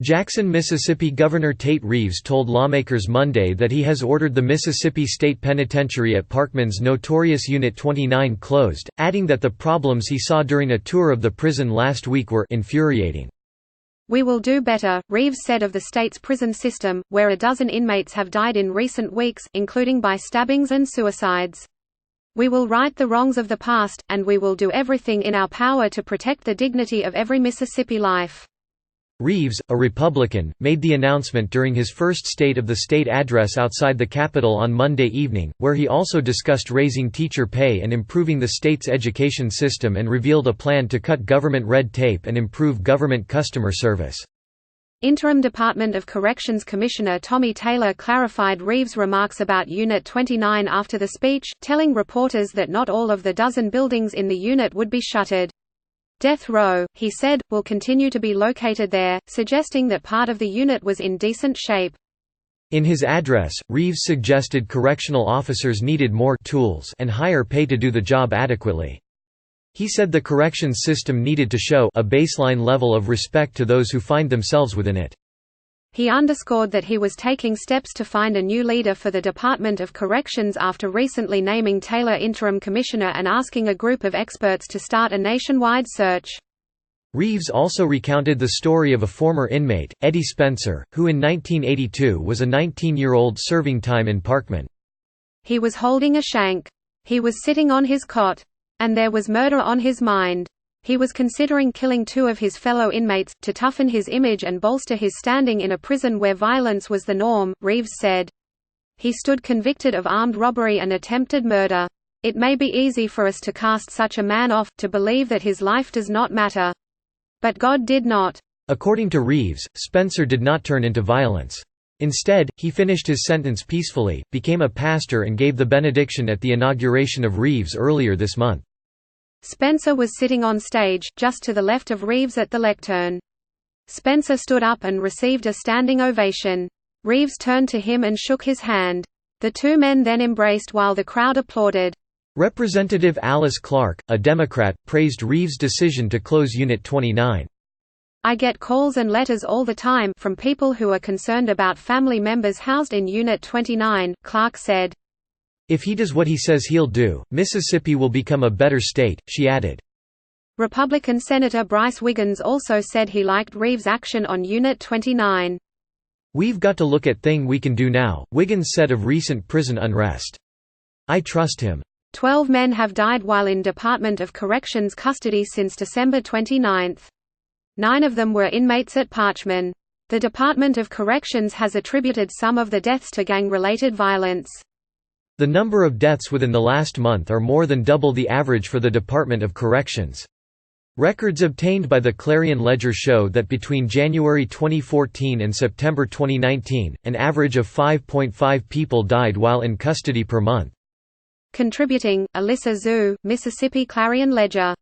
Jackson, Mississippi Governor Tate Reeves told lawmakers Monday that he has ordered the Mississippi State Penitentiary at Parchman's notorious Unit 29 closed, adding that the problems he saw during a tour of the prison last week were infuriating. "We will do better," Reeves said of the state's prison system, where a dozen inmates have died in recent weeks, including by stabbings and suicides. "We will right the wrongs of the past, and we will do everything in our power to protect the dignity of every Mississippi life." Reeves, a Republican, made the announcement during his first State of the State address outside the Capitol on Monday evening, where he also discussed raising teacher pay and improving the state's education system and revealed a plan to cut government red tape and improve government customer service. Interim Department of Corrections Commissioner Tommy Taylor clarified Reeves' remarks about Unit 29 after the speech, telling reporters that not all of the dozen buildings in the unit would be shuttered. "Death row," he said, "will continue to be located there," suggesting that part of the unit was in decent shape. In his address, Reeves suggested correctional officers needed more tools and higher pay to do the job adequately. He said the corrections system needed to show a baseline level of respect to those who find themselves within it. He underscored that he was taking steps to find a new leader for the Department of Corrections after recently naming Taylor interim commissioner and asking a group of experts to start a nationwide search. Reeves also recounted the story of a former inmate, Eddie Spencer, who in 1982 was a 19-year-old serving time in Parchman. "He was holding a shank. He was sitting on his cot. And there was murder on his mind. He was considering killing two of his fellow inmates, to toughen his image and bolster his standing in a prison where violence was the norm," Reeves said. "He stood convicted of armed robbery and attempted murder. It may be easy for us to cast such a man off, to believe that his life does not matter. But God did not." According to Reeves, Spencer did not turn into violence. Instead, he finished his sentence peacefully, became a pastor and gave the benediction at the inauguration of Reeves earlier this month. Spencer was sitting on stage, just to the left of Reeves at the lectern. Spencer stood up and received a standing ovation. Reeves turned to him and shook his hand. The two men then embraced while the crowd applauded. Representative Alice Clark, a Democrat, praised Reeves' decision to close Unit 29. "I get calls and letters all the time from people who are concerned about family members housed in Unit 29, Clark said. "If he does what he says he'll do, Mississippi will become a better state," she added. Republican Senator Bryce Wiggins also said he liked Reeves' action on Unit 29. "We've got to look at thing we can do now," Wiggins said of recent prison unrest. "I trust him." 12 men have died while in Department of Corrections custody since December 29. 9 of them were inmates at Parchman. The Department of Corrections has attributed some of the deaths to gang-related violence. The number of deaths within the last month are more than double the average for the Department of Corrections. Records obtained by the Clarion Ledger show that between January 2014 and September 2019, an average of 5.5 people died while in custody per month. Contributing, Alyssa Zhu, Mississippi Clarion Ledger.